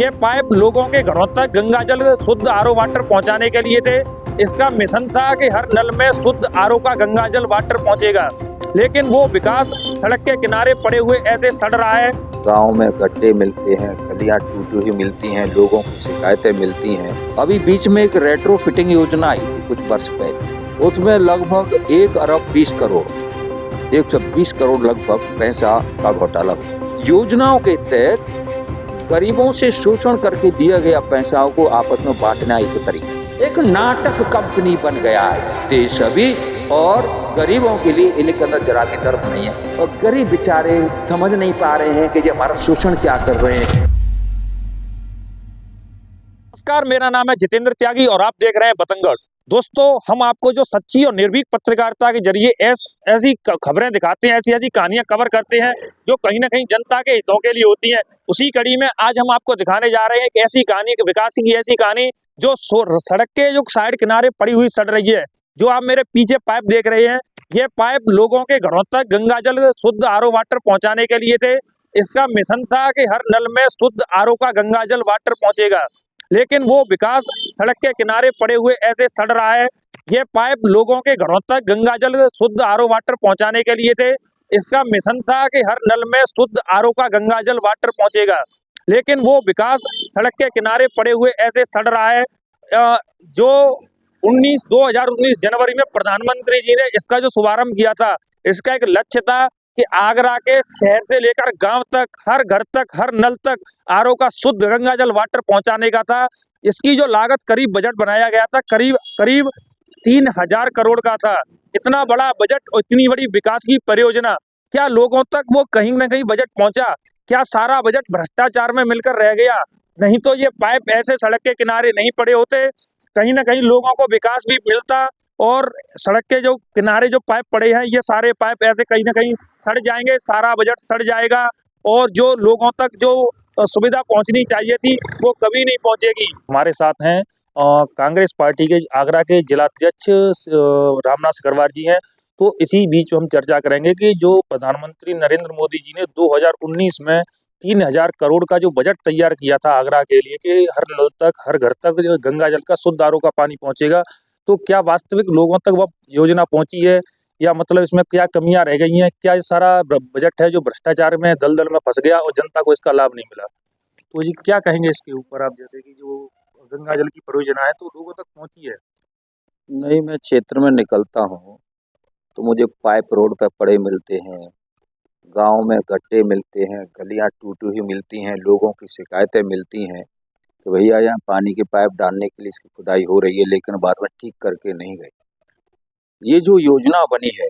ये पाइप लोगों के घरों तक गंगा जल शुद्ध आरओ वाटर पहुंचाने के लिए थे। इसका मिशन था कि हर नल में शुद्ध आरओ का गंगा जल वाटर पहुंचेगा, लेकिन वो विकास सड़क के किनारे पड़े हुए ऐसे सड़ रहा है। गांव में गड्ढे मिलते हैं, गलियां टूटी हुई मिलती हैं, लोगों को शिकायतें मिलती हैं। अभी बीच में एक रेट्रो फिटिंग योजना आई थी कुछ वर्ष पहले, उसमें लगभग 1 अरब 20 करोड़ 120 करोड़ लगभग पैसा का घोटाला हुआ। योजनाओं के तहत गरीबों से शोषण करके दिया गया पैसाओं को आपस में बांटना एक तरीका, एक नाटक कंपनी बन गया है देश अभी, और गरीबों के लिए इनके अंदर जरा भी दर्द नहीं है, और गरीब बेचारे समझ नहीं पा रहे हैं कि ये हमारा शोषण क्या कर रहे हैं। नमस्कार, मेरा नाम है जितेंद्र त्यागी और आप देख रहे हैं बतंगड़। दोस्तों, हम आपको जो सच्ची और निर्भीक पत्रकारिता के जरिए ऐसी खबरें दिखाते हैं, ऐसी कहानियां कवर करते हैं जो कहीं ना कहीं जनता के हितों के लिए होती हैं। उसी कड़ी में आज हम आपको दिखाने जा रहे हैं कि ऐसी कहानी, विकास की ऐसी कहानी जो सड़क के जो साइड किनारे पड़ी हुई सड़ रही है। जो आप मेरे पीछे पाइप देख रहे हैं, ये पाइप लोगों के घरों तक गंगा जल शुद्ध आरओ वाटर पहुंचाने के लिए थे। इसका मिशन था कि हर नल में शुद्ध आरओ का गंगा जल वाटर पहुंचेगा, लेकिन वो विकास सड़क के किनारे पड़े हुए ऐसे सड़ रहा है। ये पाइप लोगों के घरों तक गंगा जल शुद्ध आरओ वाटर पहुंचाने के लिए थे। इसका मिशन था कि हर नल में शुद्ध आरओ का गंगा जल वाटर पहुंचेगा, लेकिन वो विकास सड़क के किनारे पड़े हुए ऐसे सड़ रहा है। जो 2019 जनवरी में प्रधानमंत्री जी ने इसका जो शुभारंभ किया था, इसका एक लक्ष्य था कि आगरा के शहर से लेकर गांव तक, हर घर तक, हर नल तक आरओ का शुद्ध गंगा जल वाटर पहुंचाने का था। इसकी जो लागत करीब बजट बनाया गया था, करीब 3000 करोड़ का था। इतना बड़ा बजट और इतनी बड़ी विकास की परियोजना, क्या लोगों तक वो कहीं ना कहीं बजट पहुंचा? क्या सारा बजट भ्रष्टाचार में मिलकर रह गया? नहीं तो ये पाइप ऐसे सड़क के किनारे नहीं पड़े होते, कहीं ना कहीं लोगों को विकास भी मिलता। और सड़क के जो किनारे जो पाइप पड़े हैं, ये सारे पाइप ऐसे कहीं ना कहीं सड़ जाएंगे, सारा बजट सड़ जाएगा, और जो लोगों तक जो सुविधा पहुंचनी चाहिए थी वो कभी नहीं पहुंचेगी। हमारे साथ हैं कांग्रेस पार्टी के आगरा के जिला अध्यक्ष रामनाथ सिकरवार जी हैं। तो इसी बीच हम चर्चा करेंगे कि जो प्रधानमंत्री नरेंद्र मोदी जी ने 2019 में 3000 करोड़ का जो बजट तैयार किया था आगरा के लिए कि हर नल तक, हर घर तक जो गंगा जल का शुद्ध आरओ का पानी पहुंचेगा, तो क्या वास्तविक लोगों तक वह योजना पहुंची है, या मतलब इसमें क्या कमियां रह गई हैं? क्या ये सारा बजट है जो भ्रष्टाचार में दलदल में फंस गया और जनता को इसका लाभ नहीं मिला? तो जी क्या कहेंगे इसके ऊपर आप? जैसे कि जो गंगा जल की परियोजना है तो लोगों तक पहुंची है? नहीं, मैं क्षेत्र में निकलता हूँ तो मुझे पाइप रोड पर पड़े मिलते हैं, गांव में गड्ढे मिलते हैं, गलियां टूटी हुई मिलती हैं, लोगों की शिकायतें मिलती हैं कि भैया यहाँ पानी की पाइप डालने के लिए इसकी खुदाई हो रही है, लेकिन बाद में ठीक करके नहीं गए। ये जो योजना बनी है,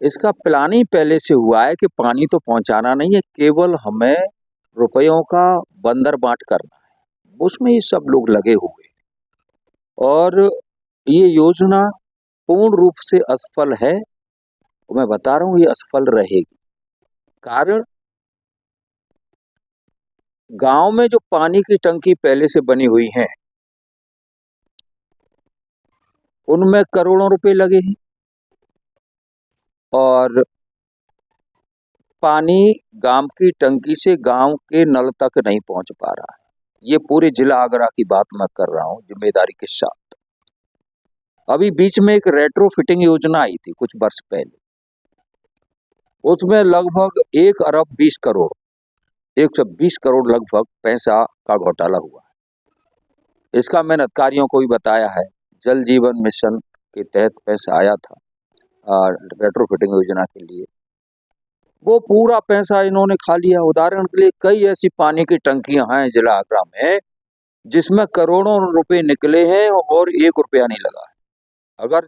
इसका प्लानिंग पहले से हुआ है कि पानी तो पहुंचाना नहीं है, केवल हमें रुपयों का बंदर बांट करना है। उसमें ही सब लोग लगे हुए, और ये योजना पूर्ण रूप से असफल है। मैं बता रहा हूँ ये असफल रहेगी। कारण, गांव में जो पानी की टंकी पहले से बनी हुई है उनमें करोड़ों रुपए लगे हैं, और पानी गांव की टंकी से गांव के नल तक नहीं पहुंच पा रहा है। ये पूरे जिला आगरा की बात मैं कर रहा हूं जिम्मेदारी के साथ। अभी बीच में एक रेट्रो फिटिंग योजना आई थी कुछ वर्ष पहले, उसमें लगभग 1 अरब 20 करोड़ 120 करोड़ लगभग पैसा का घोटाला हुआ है। इसका मैंने अधिकारियों को भी बताया है। जल जीवन मिशन के तहत पैसा आया था रेट्रो फिटिंग योजना के लिए, वो पूरा पैसा इन्होंने खा लिया। उदाहरण के लिए कई ऐसी पानी की टंकियां हैं जिला आगरा में जिसमें करोड़ों रुपए निकले हैं और 1 रुपया नहीं लगा है। अगर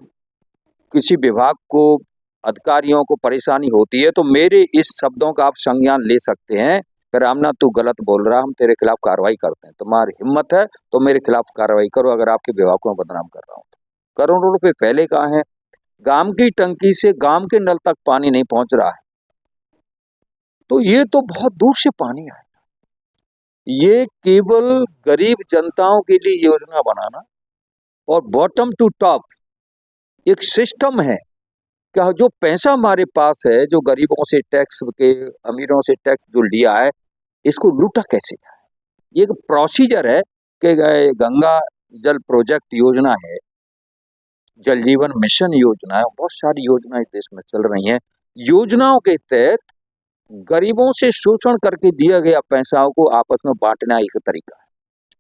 किसी विभाग को, अधिकारियों को परेशानी होती है तो मेरे इस शब्दों का आप संज्ञान ले सकते हैं कि रामनाथ तू गलत बोल रहा, हम तेरे खिलाफ कार्रवाई करते हैं। तुम्हारी हिम्मत है तो मेरे खिलाफ कार्रवाई करो अगर आपके विभाग को मैं बदनाम कर रहा हूँ तो। करोड़ों रुपए पहले कहाँ हैं? गांव की टंकी से गांव के नल तक पानी नहीं पहुंच रहा है, तो ये तो बहुत दूर से पानी आएगा। ये केवल गरीब जनताओं के लिए योजना बनाना और बॉटम टू टॉप एक सिस्टम है। क्या जो पैसा हमारे पास है, जो गरीबों से टैक्स के, अमीरों से टैक्स जो लिया है, इसको लूटा कैसे जाए? ये एक प्रोसीजर है कि गंगा जल प्रोजेक्ट योजना है, जल जीवन मिशन योजना है, बहुत सारी योजनाएं देश में चल रही हैं। योजनाओं के तहत गरीबों से शोषण करके दिया गया पैसाओं को आपस में बांटना एक तरीका है।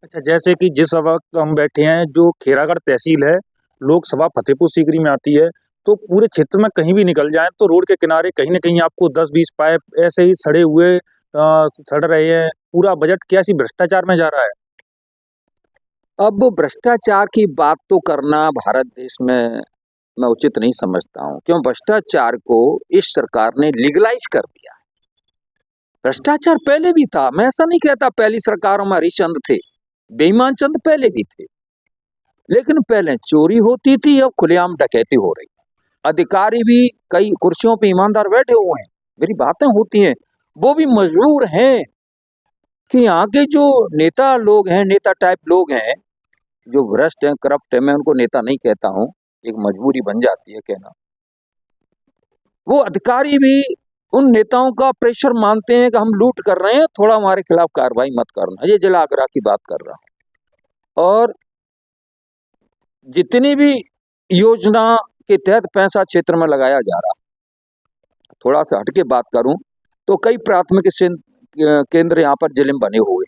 अच्छा, जैसे कि जिस वक्त हम बैठे हैं, जो खेरागढ़ तहसील है, लोकसभा फतेहपुर सीकरी में आती है, तो पूरे क्षेत्र में कहीं भी निकल जाए तो रोड के किनारे कहीं न कहीं आपको 10-20 पाइप ऐसे ही सड़े हुए सड़ रहे हैं। पूरा बजट कैसी भ्रष्टाचार में जा रहा है। अब भ्रष्टाचार की बात तो करना भारत देश में मैं उचित नहीं समझता हूं, क्यों भ्रष्टाचार को इस सरकार ने लीगलाइज कर दिया। भ्रष्टाचार पहले भी था, मैं ऐसा नहीं कहता पहली सरकारों में हरिश्चंद्र थे, बेईमान चंद पहले भी थे, लेकिन पहले चोरी होती थी, अब खुलेआम डकैती हो रही। अधिकारी भी कई कुर्सियों पे ईमानदार बैठे हुए हैं, मेरी बातें होती हैं, वो भी मजबूर हैं कि यहाँ के जो नेता लोग हैं, नेता टाइप लोग हैं, जो भ्रष्ट हैं, करप्ट है, मैं उनको नेता नहीं कहता हूं, एक मजबूरी बन जाती है कहना। वो अधिकारी भी उन नेताओं का प्रेशर मानते हैं कि हम लूट कर रहे हैं, थोड़ा हमारे खिलाफ कार्रवाई मत करना। ये जिला आगरा की बात कर रहा हूं। और जितनी भी योजना के तहत पैसा क्षेत्र में लगाया जा रहा है, थोड़ा सा हटके बात करूं तो कई प्राथमिक केंद्र यहाँ पर जिले में बने हुए,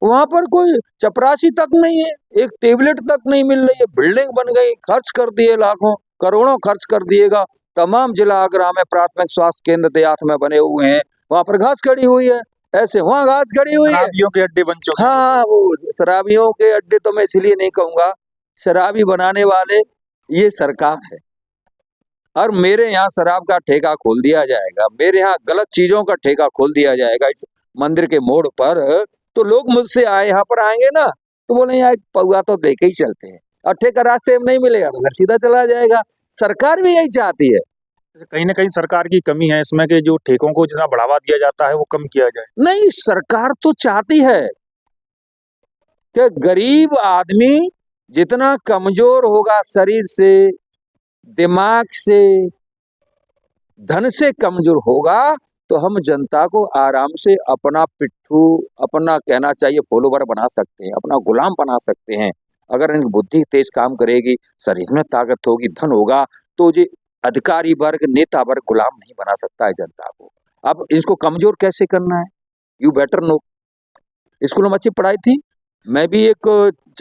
वहां पर कोई चपरासी तक नहीं है, एक टेबलेट तक नहीं मिल रही है, बिल्डिंग बन गई, खर्च कर दिए, लाखों करोड़ों खर्च कर दिएगा। तमाम जिला आगरा में प्राथमिक स्वास्थ्य केंद्र देहात में बने हुए हैं, वहां पर घास खड़ी हुई है, ऐसे वहां घास खड़ी हुई है, शराबियों के अड्डे बन चुके हैं। हाँ, वो शराबियों के अड्डे तो मैं इसलिए नहीं कहूंगा, शराबी बनाने वाले ये सरकार है। और मेरे यहाँ शराब का ठेका खोल दिया जाएगा, मेरे यहाँ गलत चीजों का ठेका खोल दिया जाएगा इस मंदिर के मोड़ पर, तो लोग मुझसे आए यहाँ पर आएंगे ना, तो बोले यहाँ एक पौआ तो देके ही चलते हैं, और ठेका रास्ते में नहीं मिलेगा तो घर सीधा चला जाएगा। सरकार भी यही चाहती है। कहीं न कहीं सरकार की कमी है इसमें कि जो ठेकों को जितना बढ़ावा दिया जाता है वो कम किया जाए। नहीं, सरकार तो चाहती है कि गरीब आदमी जितना कमजोर होगा शरीर से, दिमाग से, धन से कमजोर होगा, तो हम जनता को आराम से अपना पिट्ठू, अपना कहना चाहिए फॉलोवर बना सकते हैं, अपना गुलाम बना सकते हैं। अगर इनकी बुद्धि तेज काम करेगी, शरीर में ताकत होगी, धन होगा, तो ये अधिकारी वर्ग, नेता वर्ग गुलाम नहीं बना सकता है जनता को। अब इसको कमजोर कैसे करना है, यू बेटर नो। स्कूलों में अच्छी पढ़ाई थी, मैं भी एक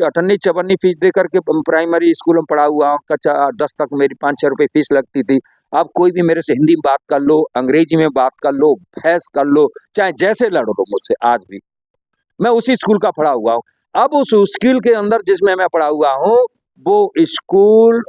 अठन्नी चवन्नी फीस दे करके प्राइमरी स्कूल में पढ़ा हुआ हूँ, कक्षा 10 तक मेरी 5-6 रुपए फीस लगती थी। अब कोई भी मेरे से हिंदी में बात कर लो, अंग्रेजी में बात कर लो, बहस कर लो, चाहे जैसे लड़ लो मुझसे, आज भी मैं उसी स्कूल का पढ़ा हुआ हूँ। अब उस स्कूल के अंदर जिसमें मैं पढ़ा हुआ हूँ, वो स्कूल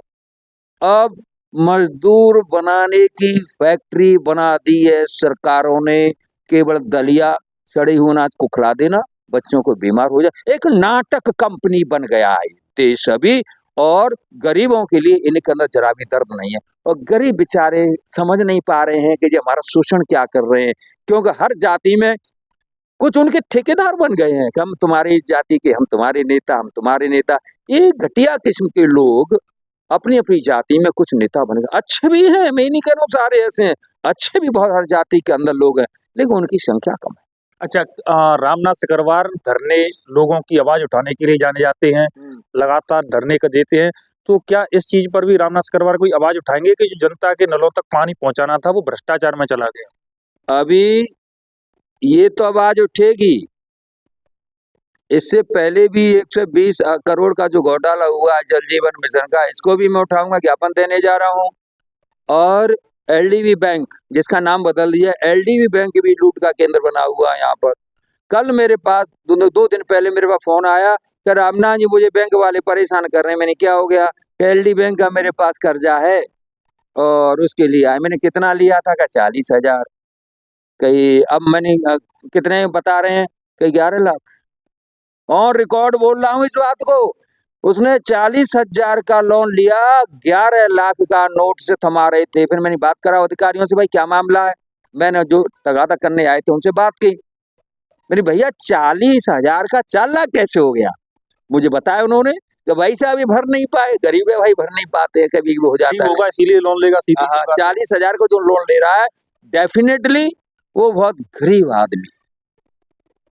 अब मजदूर बनाने की फैक्ट्री बना दी है सरकारों ने। केवल दलिया, सड़ी हुई अनाज को खिला देना, बच्चों को बीमार हो जाए, एक नाटक कंपनी बन गया है देश अभी। और गरीबों के लिए इनके अंदर जरा भी दर्द नहीं है, और गरीब बेचारे समझ नहीं पा रहे हैं कि ये हमारा शोषण क्या कर रहे हैं, क्योंकि हर जाति में कुछ उनके ठेकेदार बन गए हैं कि हम तुम्हारी जाति के, हम तुम्हारे नेता, हम तुम्हारे नेता। ये घटिया किस्म के लोग अपनी अपनी जाति में कुछ नेता बन गए। अच्छे भी हैं, मैं नहीं कह रहा हूँ सारे ऐसे हैं, अच्छे भी बहुत हर जाति के अंदर लोग हैं, लेकिन उनकी संख्या कम है। अच्छा, रामनाथ सिकरवार धरने लोगों की आवाज उठाने के लिए जाने जाते हैं, लगातार धरने का देते हैं, तो क्या इस चीज पर भी रामनाथ सिकरवार कोई आवाज उठाएंगे कि जो जनता के नलों तक पानी पहुंचाना था वो भ्रष्टाचार में चला गया। अभी ये तो आवाज उठेगी, इससे पहले भी 120 करोड़ का जो घोटाला हुआ है जल जीवन मिशन का, इसको भी मैं उठाऊंगा, ज्ञापन देने जा रहा हूं। और एलडीबी बैंक, जिसका नाम बदल दिया, एलडीबी बैंक भी लूट का केंद्र बना हुआ है यहाँ पर। कल मेरे पास 2 दिन पहले मेरे पास फोन आया कि रामनाथ जी मुझे बैंक वाले परेशान कर रहे हैं। मैंने क्या हो गया, एलडी बैंक का मेरे पास कर्जा है और उसके लिए आए। मैंने कितना लिया था, का 40,000। कहीं अब मैंने कितने बता रहे हैं, कहीं 11 लाख, और रिकॉर्ड बोल रहा हूँ इस बात को। उसने 40,000 का लोन लिया, 11 लाख का नोट से थमा रहे थे। फिर मैंने बात करा अधिकारियों से, भाई क्या मामला है। मैंने जो तगादा करने आए थे उनसे बात की, मेरी भैया 40,000 का 4 लाख कैसे हो गया। मुझे बताया उन्होंने कि भाई साहब ये भर नहीं पाए, गरीब है भाई, भर नहीं पाते, कभी हो जाता है, इसीलिए लोन लेगा। सीधी 40,000 को जो लोन ले रहा है, डेफिनेटली वो बहुत गरीब आदमी।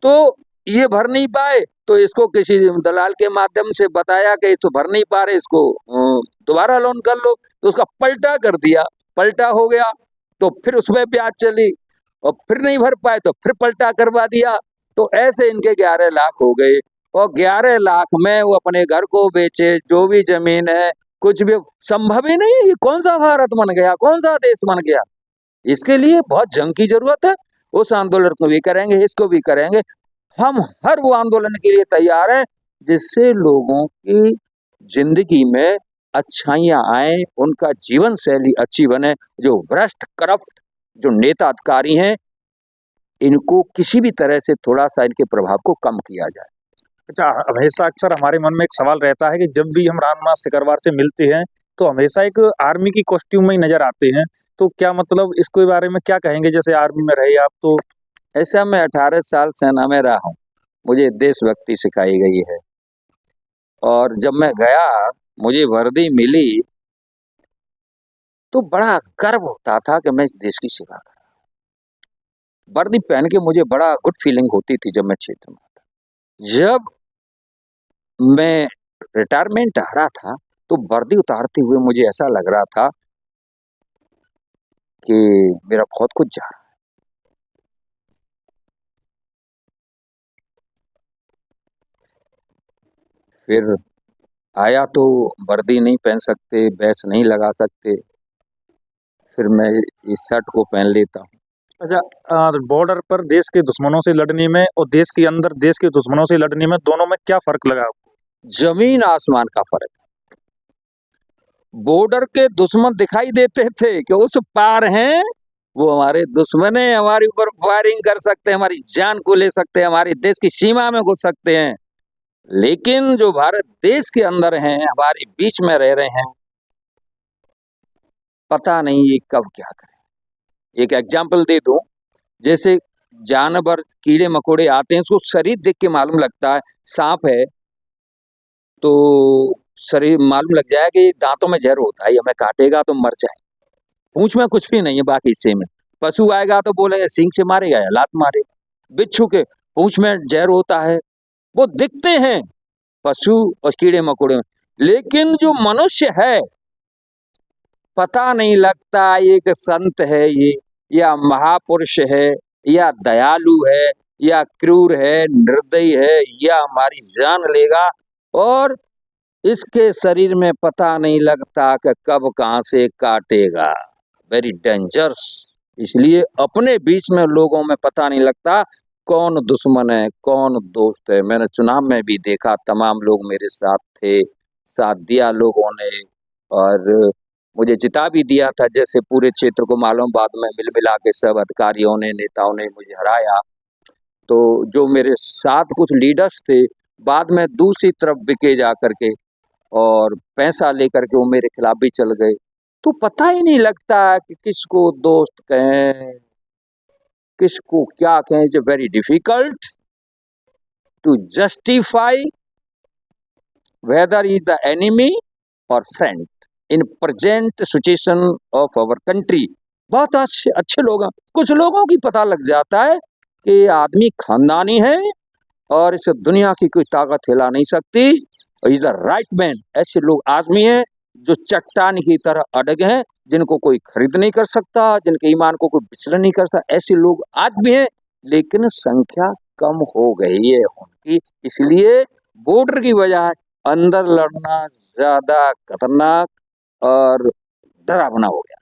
तो ये भर नहीं पाए तो इसको किसी दलाल के माध्यम से बताया कि इसको भर नहीं पा रहे, इसको दोबारा लोन कर लो, तो उसका पलटा कर दिया, पलटा हो गया तो फिर उसमें ब्याज चली और फिर नहीं भर पाए तो फिर पलटा करवा दिया। तो ऐसे इनके 11 लाख हो गए और 11 लाख में वो अपने घर को बेचे, जो भी जमीन है, कुछ भी संभव ही नहीं है। ये कौन सा भारत बन गया, कौन सा देश बन गया? इसके लिए बहुत जंग की जरूरत है। उस आंदोलन को भी करेंगे, इसको भी करेंगे। हम हर वो आंदोलन के लिए तैयार हैं जिससे लोगों की जिंदगी में अच्छाइयां आए, उनका जीवन शैली अच्छी बने। जो भ्रष्ट करप्ट जो नेता अधिकारी हैं, इनको किसी भी तरह से थोड़ा सा इनके प्रभाव को कम किया जाए। अच्छा, हमेशा अक्सर हमारे मन में एक सवाल रहता है कि जब भी हम रामनाथ सिकरवार से मिलते हैं तो हमेशा एक आर्मी की कॉस्ट्यूम में ही नजर आते हैं, तो क्या मतलब इसके बारे में क्या कहेंगे? जैसे आर्मी में रहे आप, तो ऐसा मैं 18 साल सेना में रहा हूँ, मुझे देशभक्ति सिखाई गई है और जब मैं गया मुझे वर्दी मिली तो बड़ा गर्व होता था कि मैं इस देश की सेवा कर रहा हूं। वर्दी पहन के मुझे बड़ा गुड फीलिंग होती थी जब मैं क्षेत्र में था। जब मैं रिटायरमेंट आ रहा था तो वर्दी उतारते हुए मुझे ऐसा लग रहा था कि मेरा बहुत कुछ जा रहा है। फिर आया तो वर्दी नहीं पहन सकते, बैच नहीं लगा सकते, फिर मैं इस शर्ट को पहन लेता हूँ। अच्छा, बॉर्डर पर देश के दुश्मनों से लड़ने में और देश के अंदर देश के दुश्मनों से लड़ने में, दोनों में क्या फर्क लगा आपको? जमीन आसमान का फर्क है। बॉर्डर के दुश्मन दिखाई देते थे कि उस पार हैं, वो हमारे दुश्मन है, हमारे ऊपर फायरिंग कर सकते हैं, हमारी जान को ले सकते हैं, हमारे देश की सीमा में घुस सकते हैं। लेकिन जो भारत देश के अंदर हैं, हमारे बीच में रह रहे हैं, पता नहीं ये कब क्या करें। एक एग्जाम्पल दे दूं, जैसे जानवर कीड़े मकोड़े आते हैं, उसको शरीर देख के मालूम लगता है सांप है तो शरीर मालूम लग जाए कि दांतों में जहर होता है, हमें काटेगा तो मर जाए। पूंछ में कुछ भी नहीं है बाकी हिस्से में। पशु आएगा तो बोलेंगे सींग से मारेगा या लात मारेगा। बिच्छू के पूंछ में जहर होता है, वो दिखते हैं पशु और कीड़े मकोड़े में। लेकिन जो मनुष्य है पता नहीं लगता एक संत है ये, या महापुरुष है, या दयालु है, या क्रूर है, निर्दयी है, या हमारी जान लेगा। और इसके शरीर में पता नहीं लगता कि कब कहां से काटेगा। Very dangerous. इसलिए अपने बीच में लोगों में पता नहीं लगता कौन दुश्मन है कौन दोस्त है। मैंने चुनाव में भी देखा, तमाम लोग मेरे साथ थे, साथ दिया लोगों ने और मुझे जिता भी दिया था, जैसे पूरे क्षेत्र को मालूम। बाद में मिल मिला के सब अधिकारियों ने, नेताओं ने मुझे हराया। तो जो मेरे साथ कुछ लीडर्स थे, बाद में दूसरी तरफ बिके जा करके और पैसा लेकर के वो मेरे खिलाफ भी चल गए। तो पता ही नहीं लगता कि किसको दोस्त कहें, किसको क्या कहें। It's very difficult to justify whether is the enemy और friend in present situation of our country. बहुत अच्छे अच्छे लोग हैं, कुछ लोगों की पता लग जाता है कि आदमी खानदानी है और इस दुनिया की कोई ताकत हिला नहीं सकती, इज द राइट मैन। ऐसे लोग आदमी हैं जो चट्टान की तरह अड़ग हैं, जिनको कोई खरीद नहीं कर सकता, जिनके ईमान को कोई विचलन नहीं कर सकता। ऐसे लोग आज भी हैं, लेकिन संख्या कम हो गई है उनकी। इसलिए बॉर्डर की वजह अंदर लड़ना ज्यादा खतरनाक और डरावना हो गया।